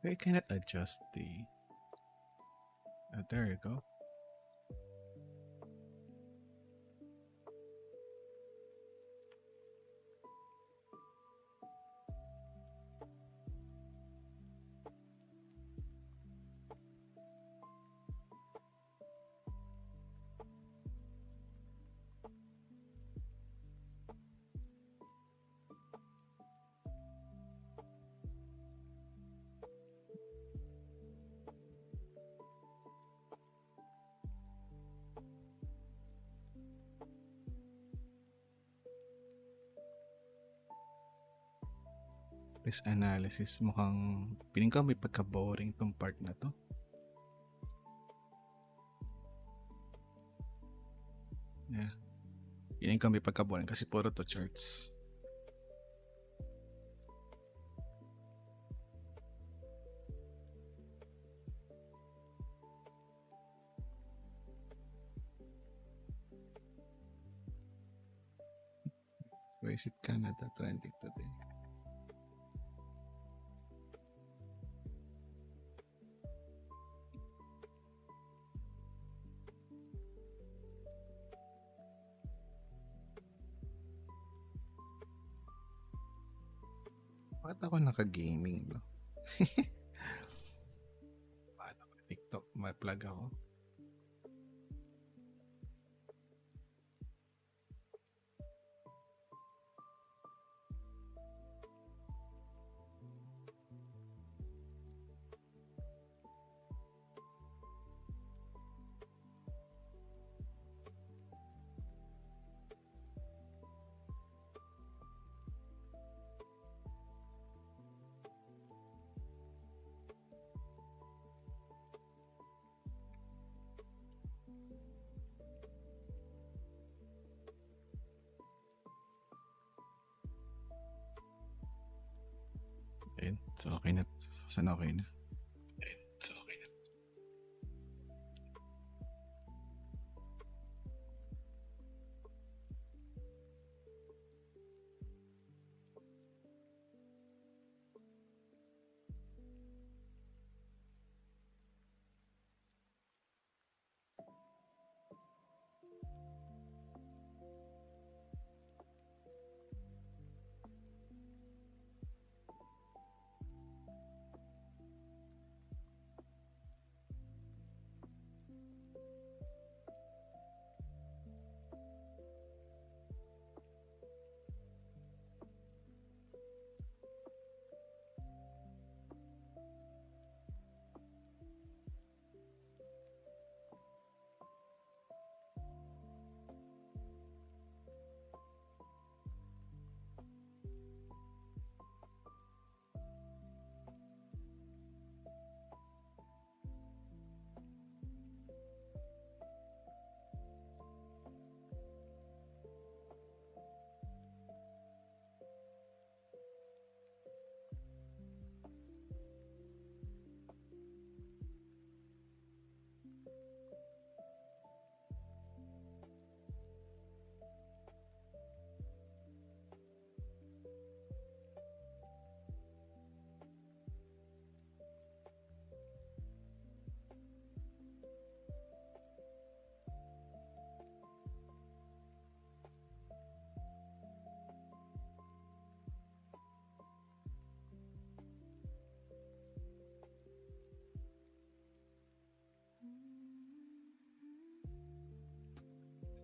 I cannot adjust the. There you go. Risk analysis. Mukhang piling ko may pagka-boring tong part na to. Yeah. Piling ko may pagka-boring kasi puro to charts. Why is it Canada trending today? Bakit ako naka-gaming, no? Paano ko TikTok? May plug ako. Ayun. So, okay na. Saan okay na? So, okay na.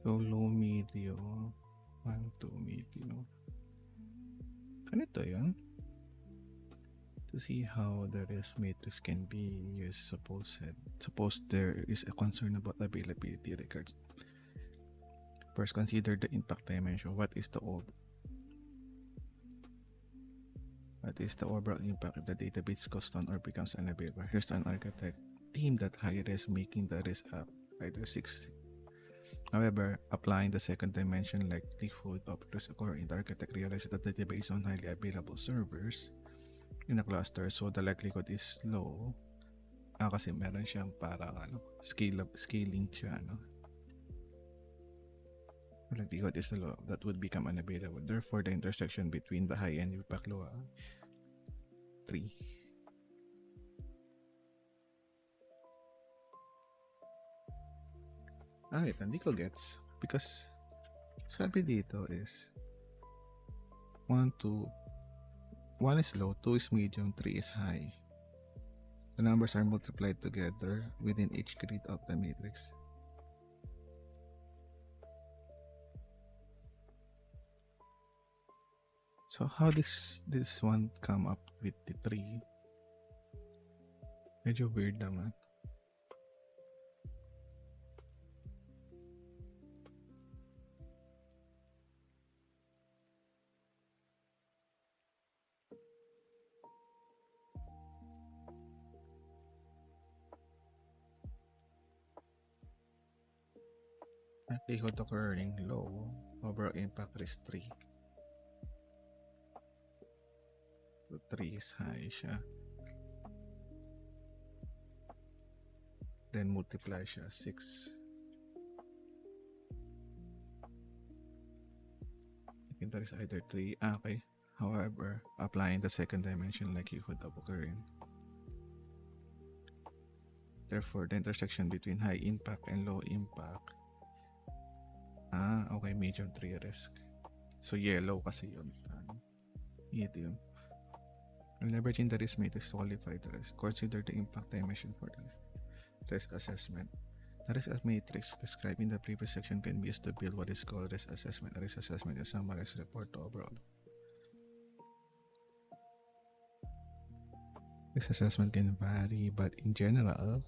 So, low, medium. 1, 2, medium. Ganito yun. To see how the risk matrix can be used, suppose there is a concern about availability records. First, consider the impact dimension. What is the overall impact if the database goes down or becomes unavailable? Here's an architect team that high-risk, making the risk up either 6. However, applying the second dimension likelihood of risk occurring, the architect realizes that the database on highly available servers in a cluster, so the likelihood is low. Kasi meron siyang parang scaling siya, The likelihood is low that would become unavailable. Therefore, the intersection between the high and impact low 3. Wait, hindi ko gets. Because sabi dito is 1, 2, 1 is low, 2 is medium, 3 is high. The numbers are multiplied together within each grid of the matrix. So how this one come up with the 3? Medyo weird naman. Likelihood occurring low, overall impact is 3. So 3 is high siya. Then multiply siya 6. I think that is either 3. Okay. However, applying the second dimension likelihood of occurring. Therefore, the intersection between high impact and low impact. Okay, medium 3 risk. So yellow kasi yun. Medium. And leveraging the risk matrix to qualify the risk, consider the impact dimension for the risk assessment. The risk matrix described in the previous section can be used to build what is called risk assessment. The risk assessment is summarized report overall. Risk assessment can vary, but in general,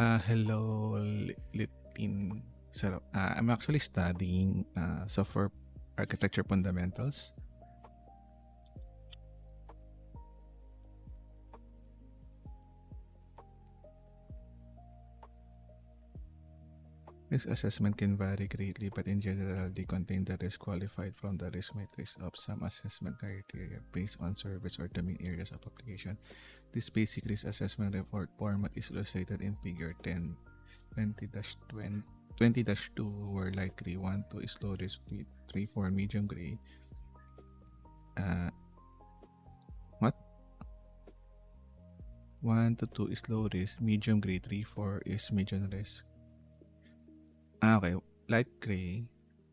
hello, Litin. So, I'm actually studying software architecture fundamentals. Risk assessment can vary greatly, but in general, they contain the risk qualified from the risk matrix of some assessment criteria based on service or domain areas of application. This basic risk assessment report format is illustrated in figure 10, 20-2, where light gray, 1, 2 is low risk, 3, 4 medium gray. What? 1 to 2 is low risk, medium gray, 3, 4 is medium risk. Okay, light gray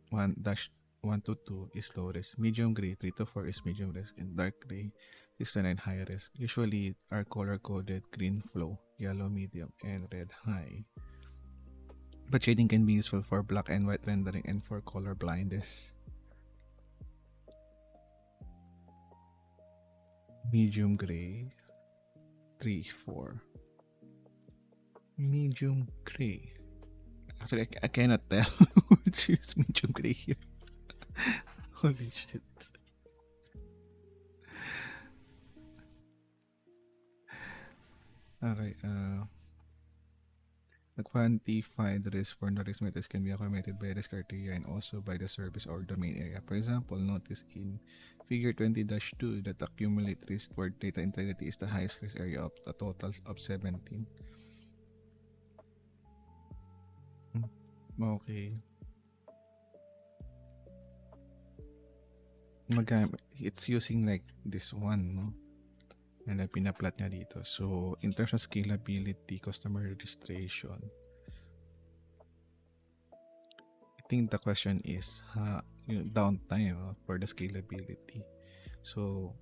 1 to 2 is low risk, medium gray 3 to 4 is medium risk, and dark gray 6 to 9 high risk. Usually are color coded green flow, yellow medium, and red high. But shading can be useful for black and white rendering and for color blindness. Medium gray 3, 4. Medium gray. Actually, I cannot tell which is medium gray here. Holy shit. Okay, the quantified risk for the risk matrix can be accommodated by risk criteria and also by the service or domain area. For example, notice in figure 20-2 that accumulate risk for data integrity is the highest risk area of the totals of 17. Okay. It's using like this one, no? And pinaplot niya dito. So, in terms of scalability, customer registration, I think the question is yung downtime for the scalability. So,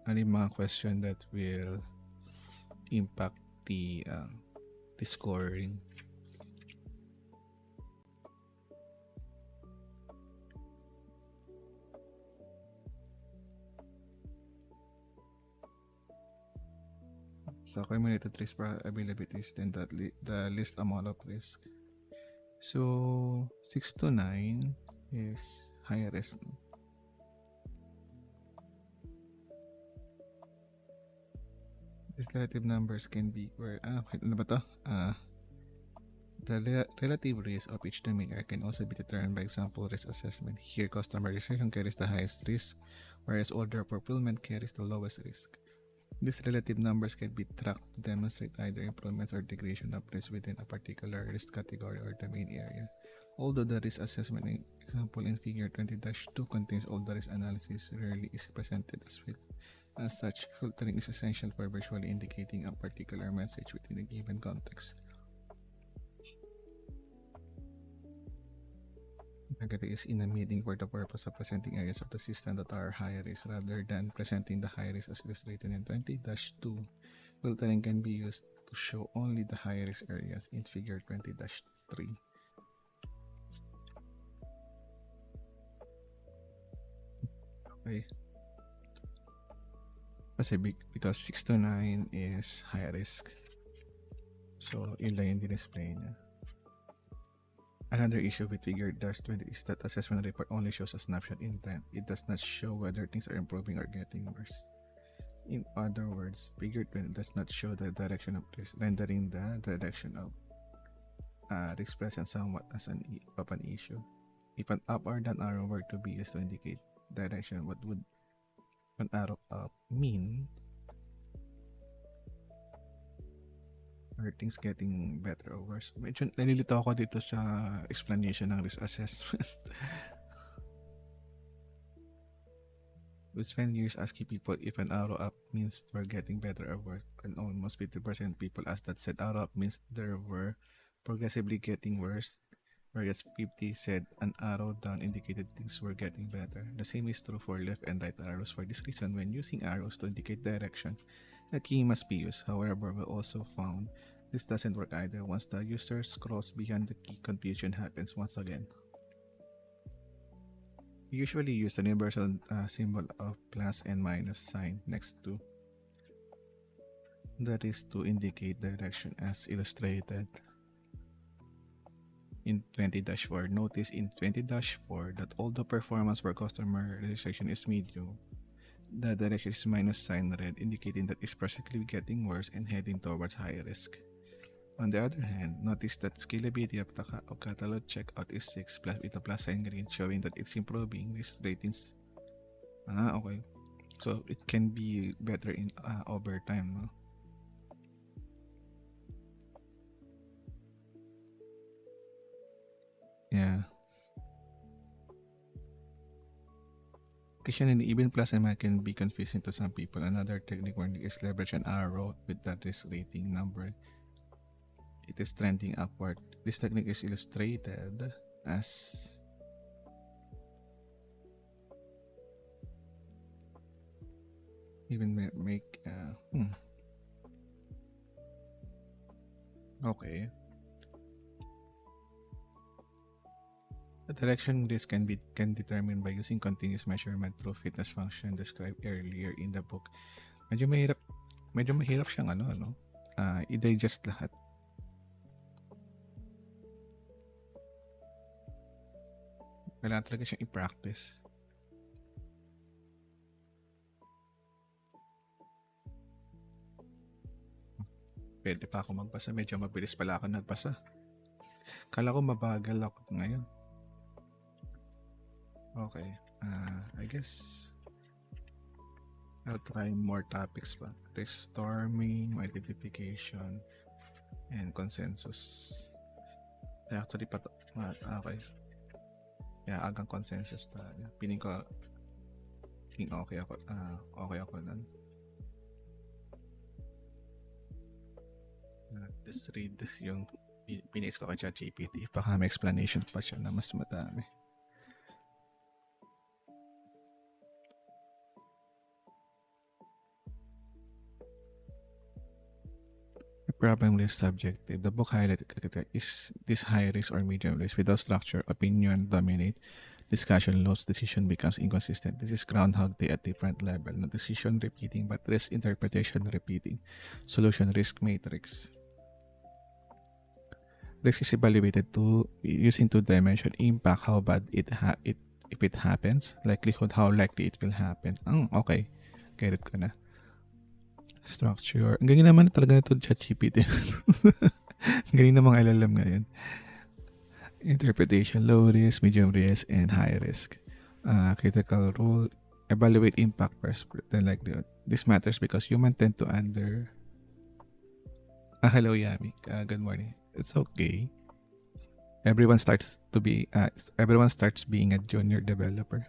ano yung mga question that will impact the scoring? So, accumulated risk probabilities, then the list amount of risk. So, 6 to 9 is high risk. These relative numbers can be where ano ba to? The relative risk of each domain area can also be determined by example risk assessment. Here, customer registration carries the highest risk, whereas order fulfillment carries the lowest risk. These relative numbers can be tracked to demonstrate either improvements or degradation of risk within a particular risk category or domain area. Although the risk assessment example in figure 20-2 contains all the risk analysis, rarely is presented as well. As such, filtering is essential for visually indicating a particular message within a given context. Category is in a meeting for the purpose of presenting areas of the system that are high risk rather than presenting the high risk as illustrated in 20-2. Filtering can be used to show only the high risk areas in figure 20-3. Okay. Kasi because 6 to 9 is high risk. So, yun lang yung display niya. Another issue with figure -20 is that assessment report only shows a snapshot in time. It does not show whether things are improving or getting worse. In other words, figure 20 does not show the direction of risk, rendering the direction of risk present somewhat as an issue. If an up or down arrow were to be used to indicate direction, what would an arrow up mean? Are things getting better or worse? Medyo nalilito ako dito sa explanation ng risk assessment. We spend years asking people if an arrow up means we're getting better or worse, and almost 50% people asked that said arrow up means they were progressively getting worse, whereas 50 said an arrow down indicated things were getting better. The same is true for left and right arrows. For this reason, when using arrows to indicate direction, a key must be used. However, we also found this doesn't work either. Once the user scrolls beyond the key, confusion happens once again. We usually use the universal symbol of plus and minus sign next to. That is to indicate direction as illustrated in 20-4. Notice in 20-4 that although performance for customer registration is medium, the direction is minus sign red, indicating that it's progressively getting worse and heading towards high risk. On the other hand, notice that scalability of catalog checkout is 6 plus with a plus sign green, showing that it's improving risk ratings. Okay. So it can be better in over time, no? Yeah. Occasionally, even plus and minus can be confusing to some people. Another technique is leverage an arrow with that risk rating number. It is trending upward. This technique is illustrated as even make okay. The direction risk can be determined by using continuous measurement through fitness function described earlier in the book. Medyo mahirap siyang i-digest lahat. Kailangan talaga siyang i-practice. Pwede pa ako magbasa. Medyo mabilis pala ako nagbasa. Kala ko mabagal ako ngayon. Okay. I guess I'll try more topics pa. Storming, identification, and consensus. Actually, okay. Yeah, agang consensus tayo. Piling ko okay ako nun. Just read yung pinis ko kay ChatGPT. Baka may explanation pa siya na mas madami. The problem is subjective. The book highlighted is this high risk or medium risk. Without structure, opinion dominate. Discussion loss, decision becomes inconsistent. This is Groundhog Day at different level. No decision repeating, but risk interpretation repeating. Solution risk matrix. Risk is evaluated using two-dimension impact, how bad if it happens, likelihood, how likely it will happen. Okay. Get it ko na. Structure. Ang galing naman talaga ito ChatGPT. Ang galing na mga LLM ngayon. Interpretation, low risk, medium risk, and high risk. Critical rule, evaluate impact first. Then this matters because humans tend to hello Yami. Good morning. It's okay. Everyone starts being a junior developer.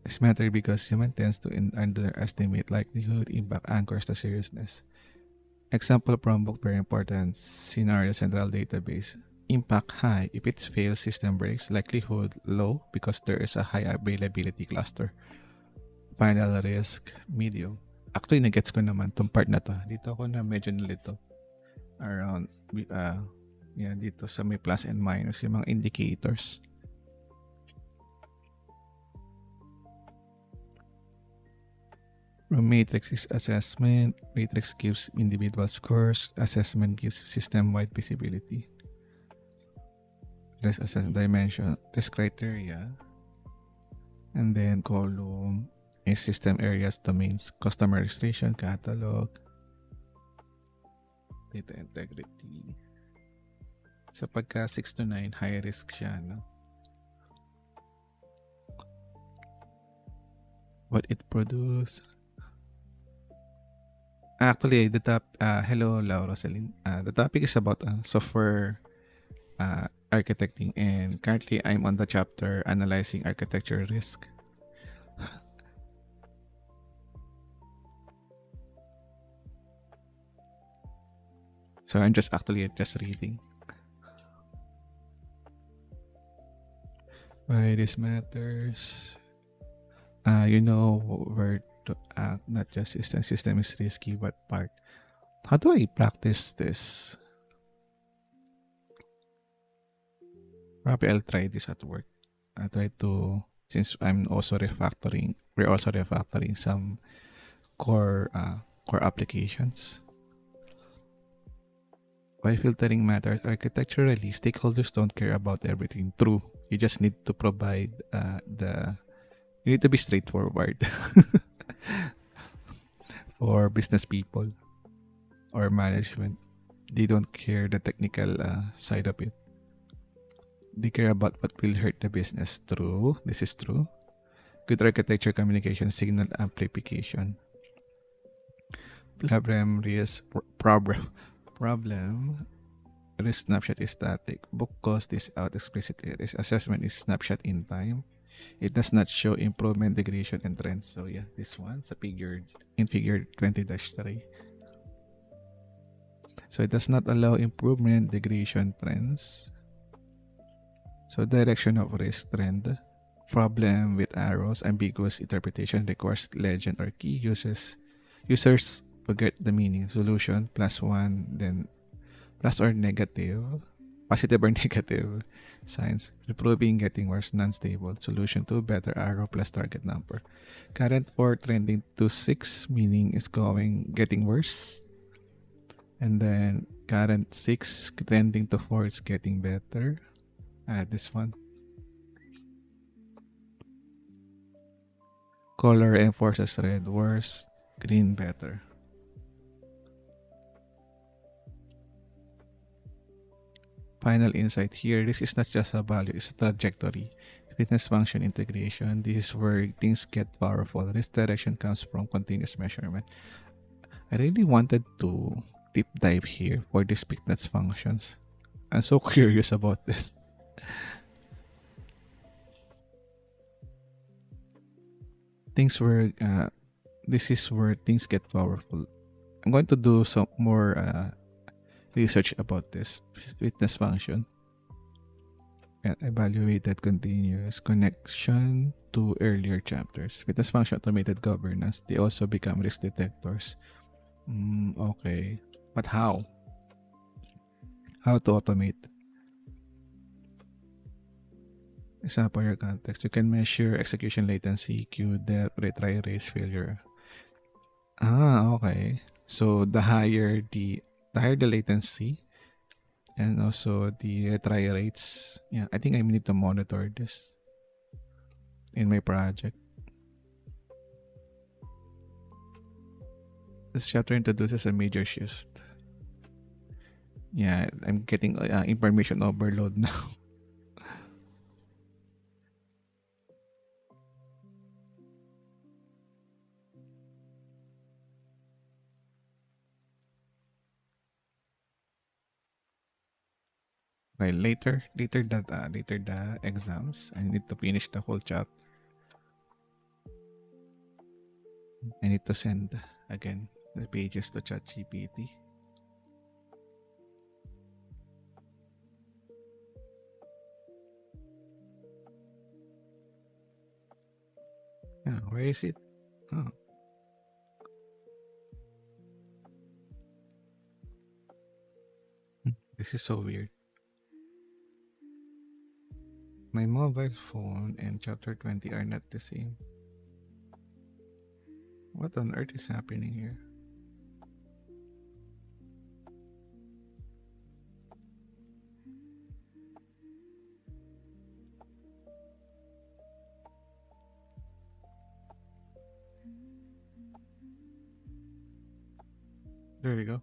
This matters because human tends to underestimate likelihood, impact anchors the seriousness. Example from book, very important. Scenario central database. Impact high. If it fails, system breaks. Likelihood low because there is a high availability cluster. Final risk medium. Actually, nagets ko naman tong part na to. Dito ako na medyo nalito. Around, yeah, dito sa may plus and minus, yung mga indicators. From matrix is assessment. Matrix gives individual scores. Assessment gives system-wide visibility. Risk assessment dimension. Risk criteria. And then column is system areas, domains, customer registration, catalog, data integrity. So pagka 6 to 9, high risk siya, no? What it produce. Actually, the hello, Laura Celine. The topic is about software architecting, and currently I'm on the chapter analyzing architecture risk. So I'm just reading. Why this matters. You know where to act, not just system. System is risky, but part. How do I practice this? Probably I'll try this at work. I try to, since we're also refactoring some core applications. Why filtering matters? Architecturally, stakeholders don't care about everything. True. You just need to provide you need to be straightforward for business people or management. They don't care the technical side of it. They care about what will hurt the business. True. This is true. Good architecture, communication, signal amplification. Problem. Risk snapshot is static. Book cost is out explicit. Risk assessment is snapshot in time. It does not show improvement, degradation, and trends. So yeah, this one in figure 20-3. So it does not allow improvement, degradation, trends. So direction of risk trend. Problem with arrows, ambiguous interpretation, requires legend or key. Users forget the meaning. Solution +1, then plus or negative, positive or negative signs. Improving, getting worse, non-stable. Solution 2, better arrow plus target number. Current 4 trending to 6, meaning it's getting worse. And then current 6 trending to 4, it's getting better. This one. Color enforces red worse, green better. Final insight here, this is not just a value, it's a trajectory. Fitness function integration, this is where things get powerful. This direction comes from continuous measurement. I really wanted to deep dive here for these fitness functions. I'm so curious about this. This is where things get powerful. I'm going to do some more research about this fitness function and evaluate that continuous connection to earlier chapters. Fitness function automated governance. They also become risk detectors. Okay, but how? How to automate? Example your context. You can measure execution latency, queue depth, retry rates, failure. Okay. So the higher the latency, and also the retry rates. Yeah, I think I need to monitor this in my project. This chapter introduces a major shift. Yeah, I'm getting information overload now. Okay, later the exams, I need to finish the whole chapter. I need to send again the pages to ChatGPT. Why is it? Huh. This is so weird. My mobile phone and chapter 20 are not the same. What on earth is happening here? There we go.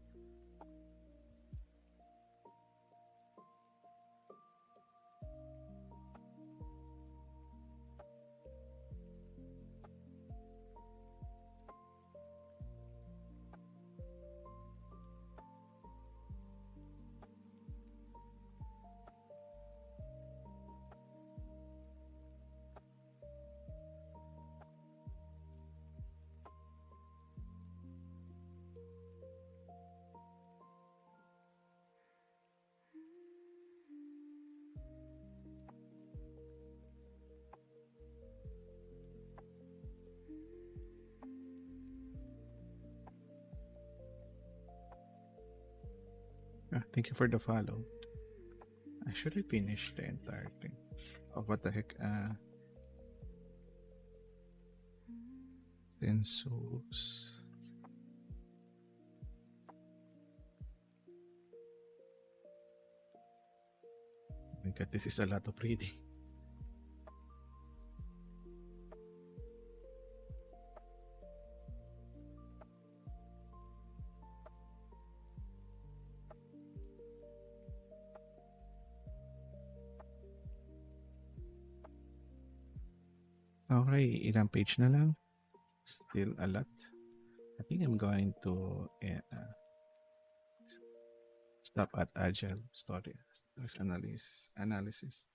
Thank you for the follow. I should have finished the entire thing. Oh, what the heck? Census. Oh my god, this is a lot of reading. Okay, ilang page na lang? Still a lot. I think I'm going to stop at Agile Story analysis.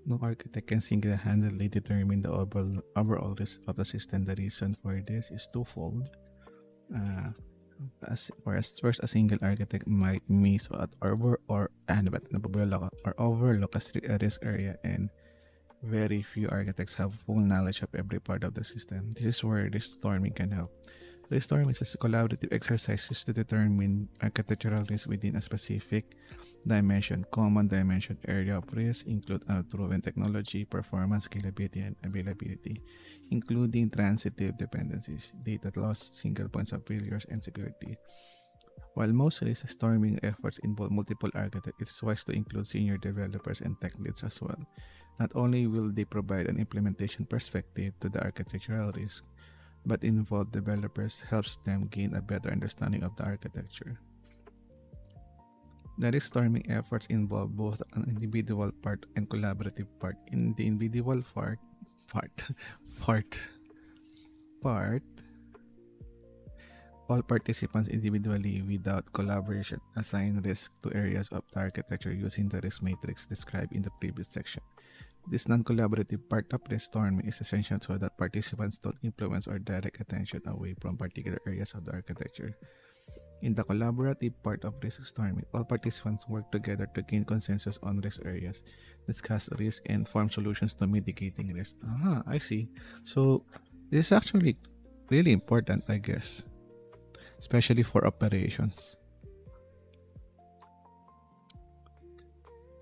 No architect can single-handedly determine the overall risk of the system. The reason for this is twofold. First, a single architect might miss or overlook a risk area, and very few architects have full knowledge of every part of the system. This is where the storming can help. The storming is a collaborative exercise used to determine architectural risk within a specific dimension. Common dimension area of risk include unproven technology, performance, scalability, and availability, including transitive dependencies, data loss, single points of failures, and security. While most risk storming efforts involve multiple architects, it's wise to include senior developers and tech leads as well. Not only will they provide an implementation perspective to the architectural risk, but involved developers helps them gain a better understanding of the architecture. The risk storming efforts involve both an individual part and collaborative part. In the individual part, all participants individually without collaboration assign risk to areas of the architecture using the risk matrix described in the previous section. This non-collaborative part of risk storming is essential so that participants don't influence or direct attention away from particular areas of the architecture. In the collaborative part of risk storming, all participants work together to gain consensus on risk areas, discuss risk, and form solutions to mitigating risk. I see. So, this is actually really important, I guess, especially for operations.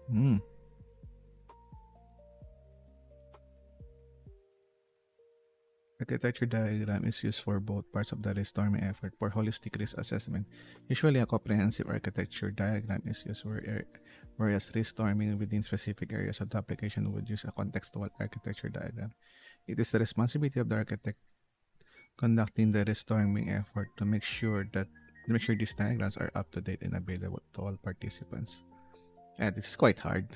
Hmm. Architecture diagram is used for both parts of the risk storming effort for holistic risk assessment. Usually, a comprehensive architecture diagram is used whereas risk storming within specific areas of the application would use a contextual architecture diagram. It is the responsibility of the architect conducting the risk storming effort to make sure these diagrams are up to date and available to all participants. And it's quite hard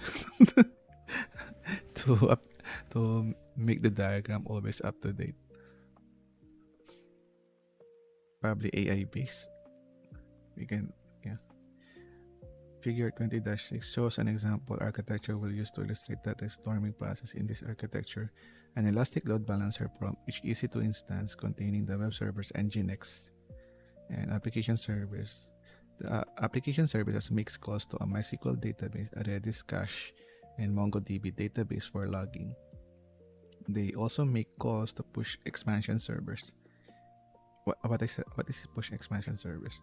to to make the diagram always up to date. Probably AI based. We can, yeah. Figure 20-6 shows an example architecture will use to illustrate that the storming process in this architecture. An elastic load balancer prompt, each easy to instance containing the web servers Nginx and application service. The application services makes calls to a MySQL database, a Redis cache, and MongoDB database for logging. They also make calls to push expansion servers. What is push expansion servers?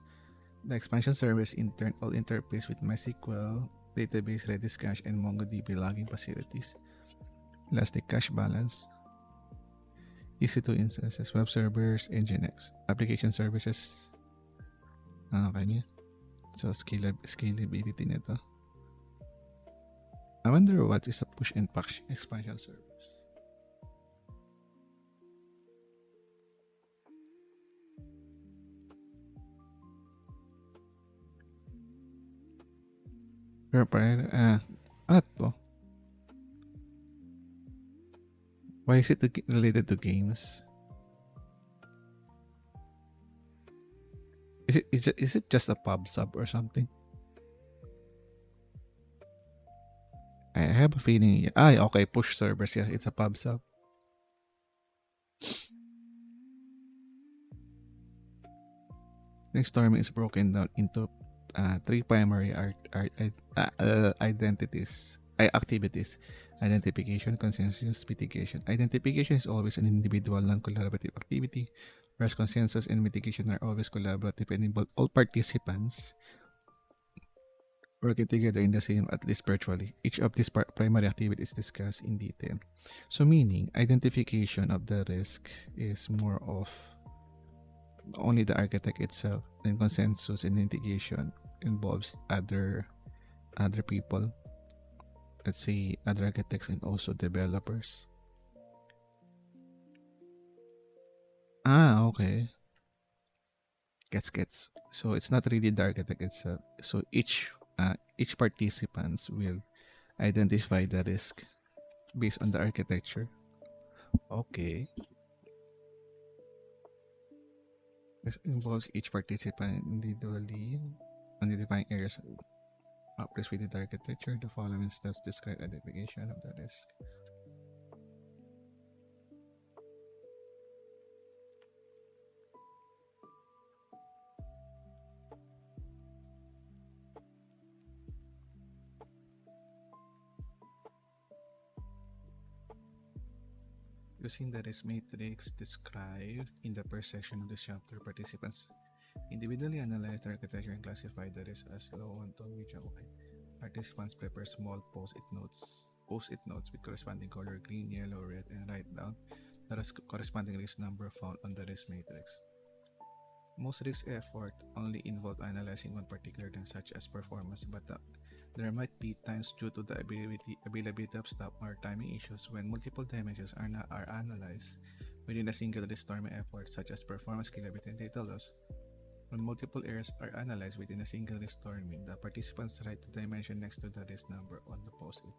The expansion service in turn all interface with MySQL database, Redis cache, and MongoDB logging facilities. Elastic cache balance, EC2 instances, web servers, Nginx, application services. Kanya. So scalability nito. I wonder what is a push and push expansion service. Pero ano to? Why is it related to games? Is it just a pub sub or something? I have a feeling. Okay, push servers. Yeah, it's a pub sub. Next storming is broken down into three primary identities, activities: identification, consensus, mitigation. Identification is always an individual, non-collaborative activity, whereas consensus and mitigation are always collaborative and involve all participants working together in the same, at least virtually. Each of these primary activities is discussed in detail. So, meaning identification of the risk is more of only the architect itself. Then consensus and mitigation involves other people. Let's say other architects and also developers. Okay. Gets. So it's not really the architect itself. So each participants will identify the risk based on the architecture. Okay. This involves each participant individually identifying areas of risk within the architecture. The following steps describe identification of the risk. Using the risk matrix described in the first section of this chapter, participants individually analyze the architecture and classify the risk as low and to which okay. Participants prepare small post-it notes with corresponding color green, yellow, red, and write down the corresponding risk number found on the risk matrix. Most risk effort only involve analyzing one particular thing such as performance, but there might be times due to the availability of staff or timing issues when multiple dimensions are analyzed within a single risk storming effort, such as performance, scalability, and data loss. When multiple areas are analyzed within a single risk storming, the participants write the dimension next to the risk number on the post-it.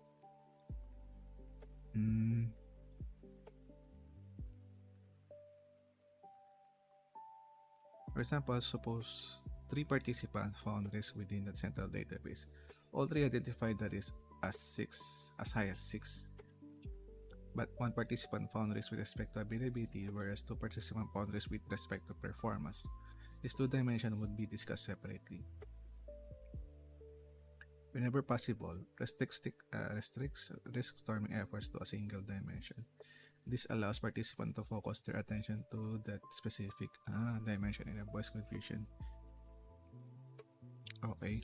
For example, suppose 3 participants found risk within the central database. All 3 identified the risk as high as 6. But 1 participant found risk with respect to availability, whereas 2 participants found risk with respect to performance. These 2 dimensions would be discussed separately. Whenever possible, restricts risk storming efforts to a single dimension. This allows participants to focus their attention to that specific dimension and avoid confusion. Okay.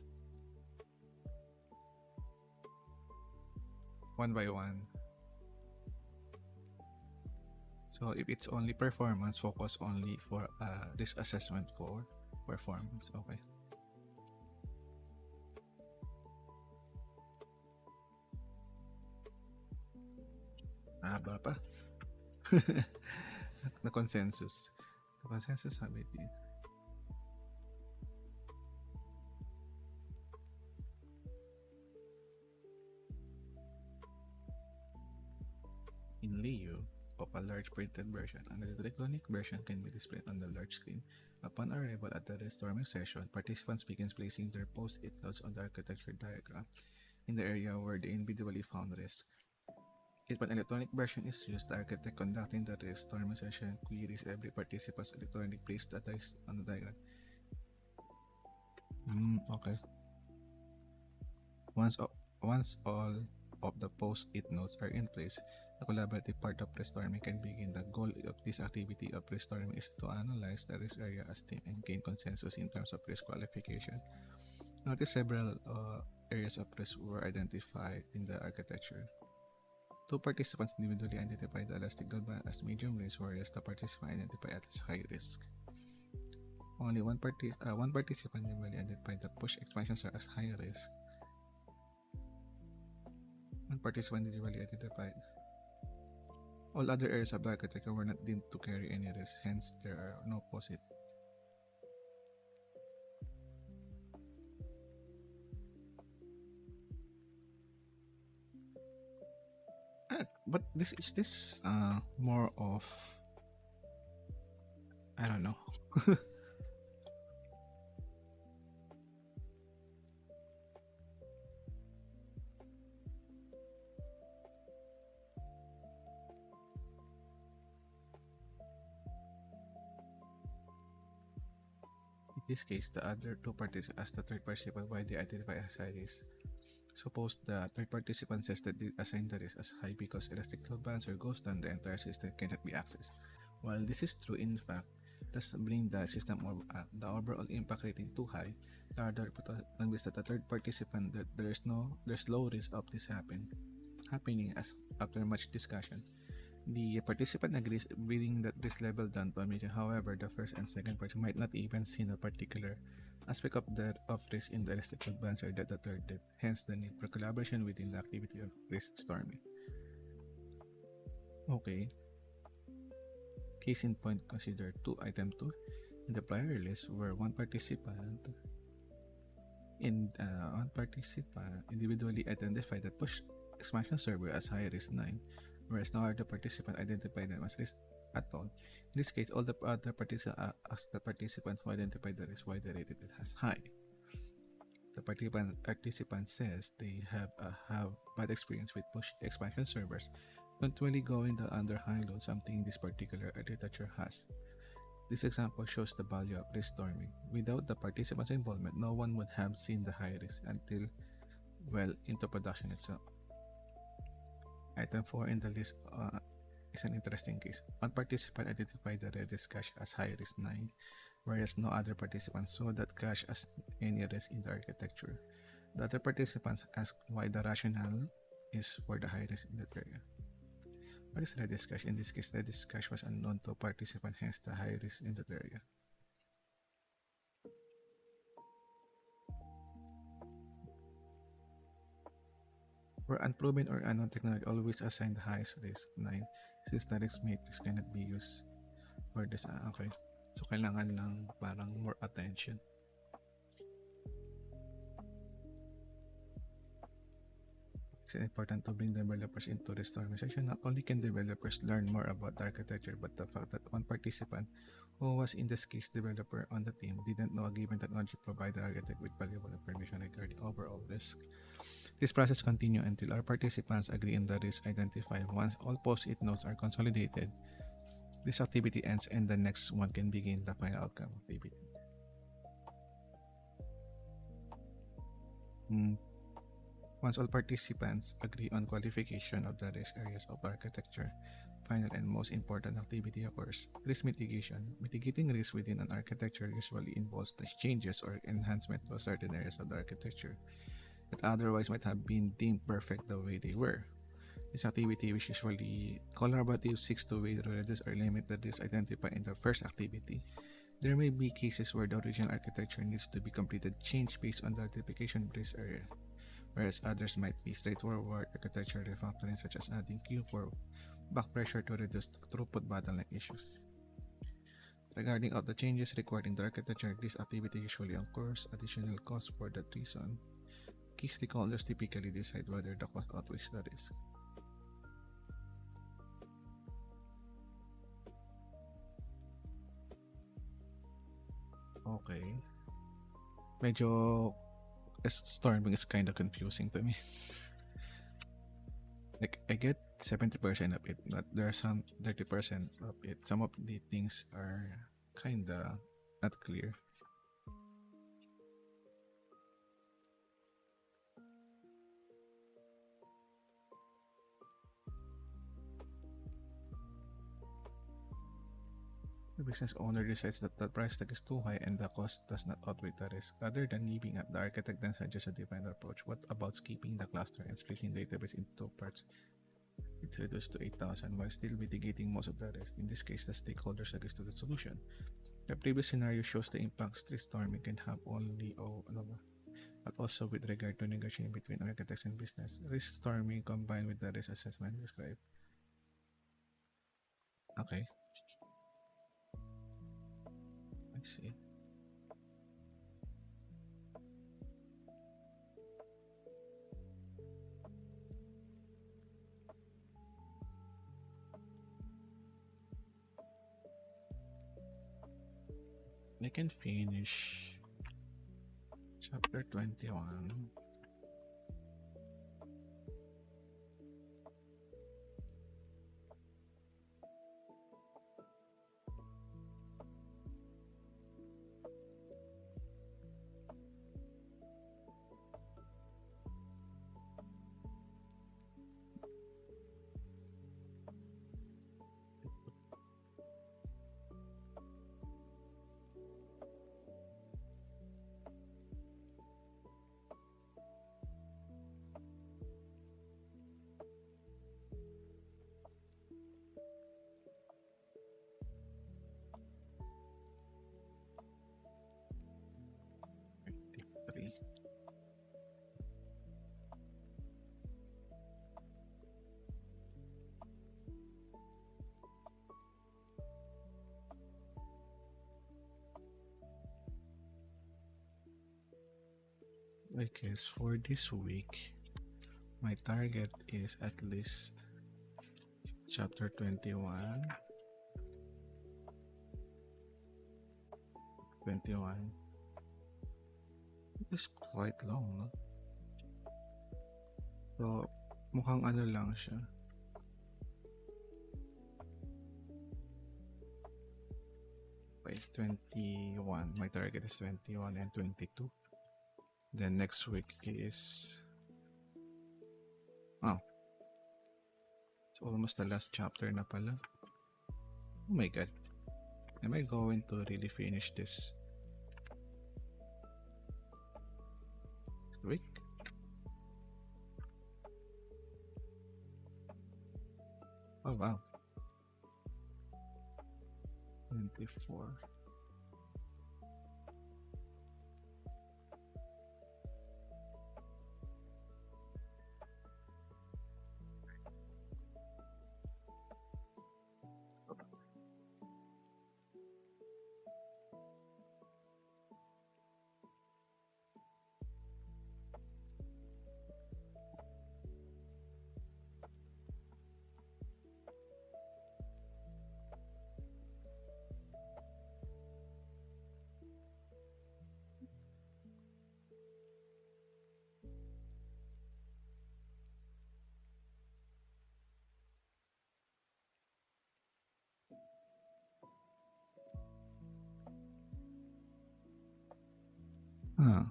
One by one. So if it's only performance, focus only for risk assessment for performance. Okay. Haba pa. The consensus. The consensus sabi din. In lieu of a large printed version, an electronic version can be displayed on the large screen. Upon arrival at the brainstorming session, participants begin placing their post-it notes on the architecture diagram in the area where they individually found risk. If an electronic version is used, the architect conducting the brainstorming session queries every participant's electronic place data on the diagram. Okay. Once all of the post-it notes are in place, the collaborative part of brainstorming can begin. The goal of this activity of brainstorming is to analyze the risk area as team and gain consensus in terms of risk qualification. Notice several areas of risk were identified in the architecture. Two participants individually identified the elastical band as medium risk, whereas the participant identified it as high risk. Only one participant individually identified the push expansion star as high risk. One participant individually identified. All other areas of the architecture were not deemed to carry any risk, hence there are no POSIT. But this is this more of, I don't know. In this case, the other two parties as the third participant why they identify as high risk. Suppose the third participant says that they assign the risk as high because elastic bands or ghost and the entire system cannot be accessed. While this is true, in fact, does bring the system or the overall impact rating too high. The other convinces that the third participant that there's low risk of this happening as after much discussion. The participant agrees, bringing that this level down to a medium. However, the first and second party might not even see a particular aspect of risk in the elastic bands or that the third depth. Hence, the need for collaboration within the activity of risk storming. Okay. Case in point, consider item 2 in the prior list where one participant individually identified the push expansion server as high risk 9, whereas no other participant identified them as risk at all. In this case, all the other participants asked the participant who identified the risk why they rated it as high. The participant says they have bad experience with push expansion servers, continually going down under high load, something this particular architecture has. This example shows the value of risk storming. Without the participants' involvement, no one would have seen the high risk until well into production itself. Item 4 in the list is an interesting case. One participant identified the Redis cache as high risk 9, whereas no other participants saw that cache as any risk in the architecture. The other participants asked why the rationale is for the high risk in that area. What is Redis cache? In this case, Redis cache was unknown to participant, hence the high risk in that area. For unproven or unknown technology, always assign the highest risk 9 since the risk matrix cannot be used for this. Okay. So, kailangan ng parang more attention. It's important to bring developers into this stormization. Not only can developers learn more about the architecture, but the fact that one participant who was in this case developer on the team didn't know a given technology provided the architect with valuable information regarding overall risk. This process continues until our participants agree on the risk identified. Once all post-it notes are consolidated, this activity ends and the next one can begin the final outcome of the activity. Once all participants agree on qualification of the risk areas of architecture, final and most important activity occurs. Risk mitigation. Mitigating risk within an architecture usually involves the changes or enhancement to certain areas of the architecture that otherwise might have been deemed perfect the way they were. This activity, which usually collaborative, seeks to way to reduce or limit the risk identified in the first activity. There may be cases where the original architecture needs to be completed change based on the identification risk area, whereas others might be straightforward architecture refactoring, such as adding queue for back pressure to reduce throughput bottleneck issues. Regarding of the changes required in the architecture, this activity usually incurs additional costs for that reason. Key stakeholders typically decide whether the cost outweighs the risk. Okay. Medyo storming is kind of confusing to me. Like, I get 70% of it, but there are some 30% of it. Some of the things are kinda not clear. The business owner decides that the price tag is too high and the cost does not outweigh the risk. Rather than leaving up, the architect then suggests a different approach. What about skipping the cluster and splitting the database into two parts? It's reduced to 8,000 while still mitigating most of the risk. In this case, the stakeholder suggests to the solution. The previous scenario shows the impacts tree storming can have only but also with regard to negotiation between architects and business. Risk storming combined with the risk assessment described. Okay, I see. I can finish chapter 21. Three. I guess for this week, my target is at least chapter 21. 21. It's quite long, no? So, mukhang ano lang siya. Wait, 21. My target is 21 and 22. Then next week is... Oh. It's almost the last chapter na pala. Oh my god. Am I going to really finish this week? Oh wow. 24. Huh.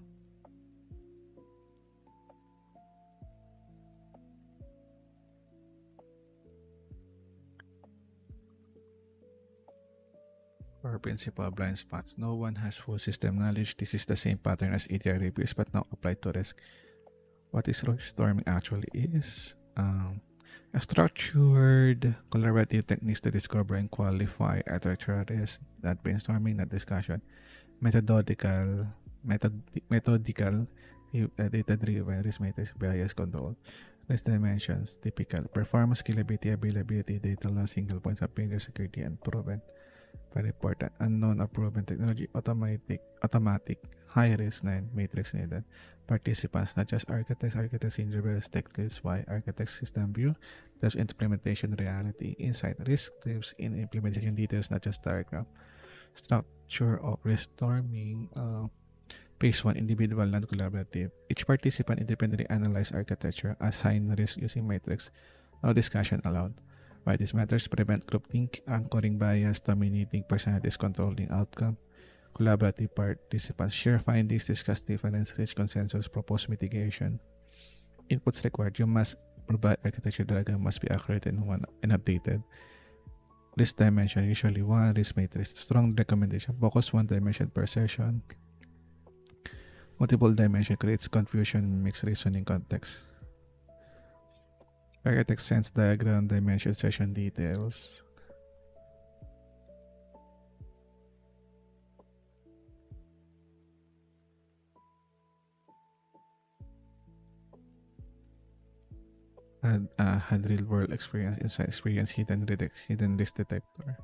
For principal blind spots, no one has full system knowledge. This is the same pattern as ETI reviews, but now applied to risk. What is risk storming actually is? Structured collaborative techniques to discover and qualify architectural risks, not brainstorming, not discussion. Methodological, methodical, data-driven risk matrix bias control. Risk dimensions, typical. Performance, scalability, availability, data loss, single points of failure, security, and proven. Very important. Unknown or proven technology, automatic, high risk matrix needed. Participants, not just architects, engineers, tech leads, why architects system view, there's implementation reality, insight, risk lives in implementation details, not just diagram. Structure of risk storming, phase 1, individual, non-collaborative. Each participant independently analyze architecture, assign risk using matrix, no discussion allowed. Why these matters prevent groupthink, anchoring bias, dominating personalities, controlling outcome. Collaborative participants share findings, discuss difference, reach consensus, propose mitigation. Inputs required. You must provide architecture diagram must be accurate and updated. Risk dimension, usually one risk matrix. Strong recommendation. Focus one dimension per session. Multiple dimension creates confusion, mixed reasoning context. Architect sense diagram, dimension session details. Had real world experience, inside experience, hidden risk detector.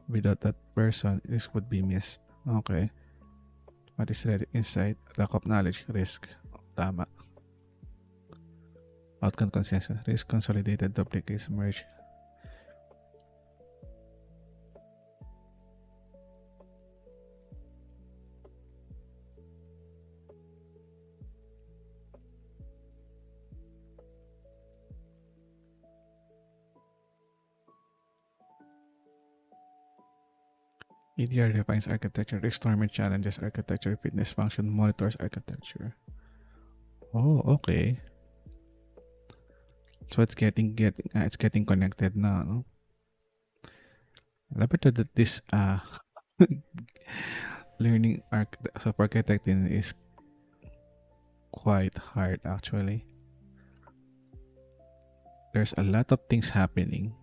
Without that person, risk would be missed. Okay. What is ready insight? Lack of knowledge, risk. Tama. Outcome consensus, risk consolidated, duplicates, merge. EDR defines architecture, risk storming challenges architecture, fitness function monitors architecture. Oh, okay. So it's getting connected now. No? Later that this learning architecting is quite hard actually. There's a lot of things happening.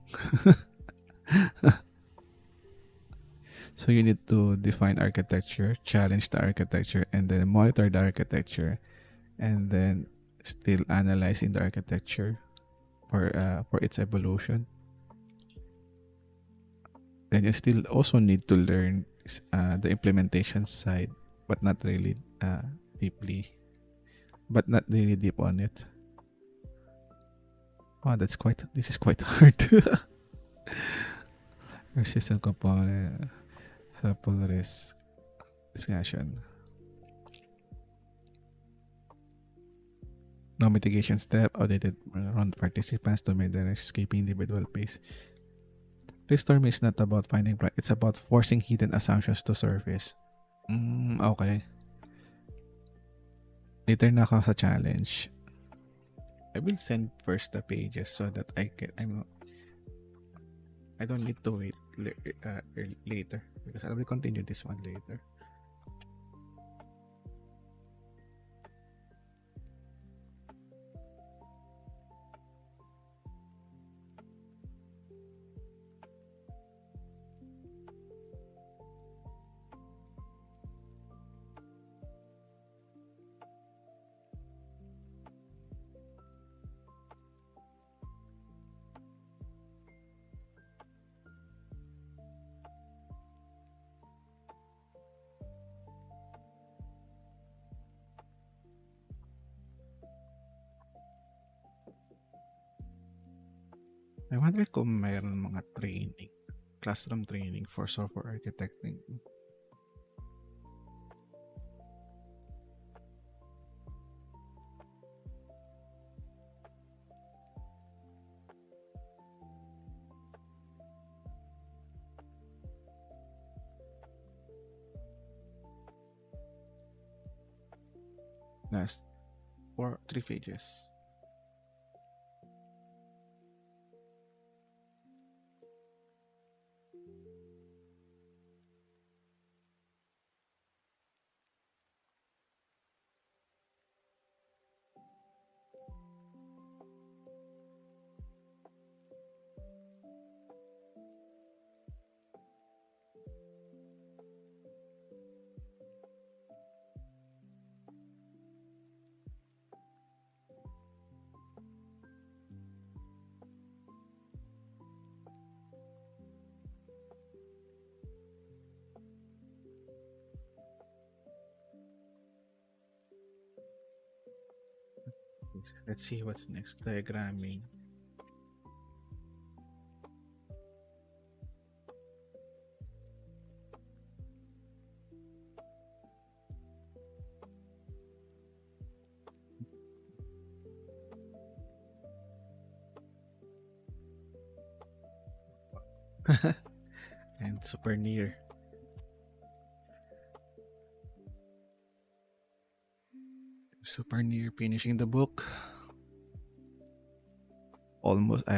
So you need to define architecture, challenge the architecture, and then monitor the architecture, and then still analyzing the architecture for its evolution. Then you still also need to learn the implementation side, but not really deeply, but not really deep on it. Oh, this is quite hard. Persistent component, sample risk discussion. No mitigation step, outdated around participants to make the escaping individual pace. Restore is not about finding right, it's about forcing hidden assumptions to surface. Okay. Later na ako sa challenge. I will send first the pages so that I don't need to wait later because I will continue this one later. I wonder kung mayroon mga training, classroom training for software architecting. Last 3 pages. Let's see what's next. Diagramming. And super near. Super near finishing the book. Almost,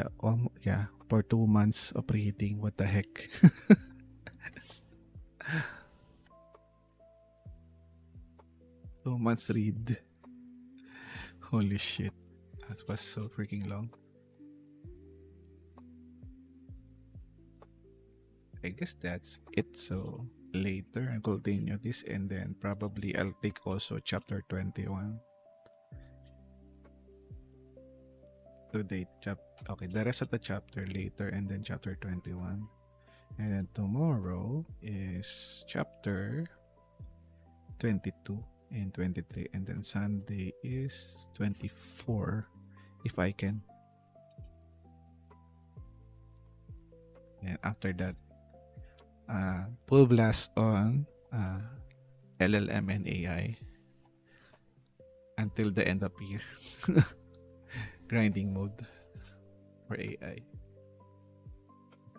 yeah, for 2 months of reading. What the heck? 2 months read. Holy shit. That was so freaking long. I guess that's it. So later I'll continue this and then probably I'll take also chapter 21. Today, okay, the rest of the chapter later and then chapter 21. And then tomorrow is chapter 22 and 23. And then Sunday is 24 if I can. And after that, full blast on LLM and AI until the end of year. Grinding mode for AI.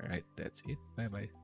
Alright, that's it. Bye bye.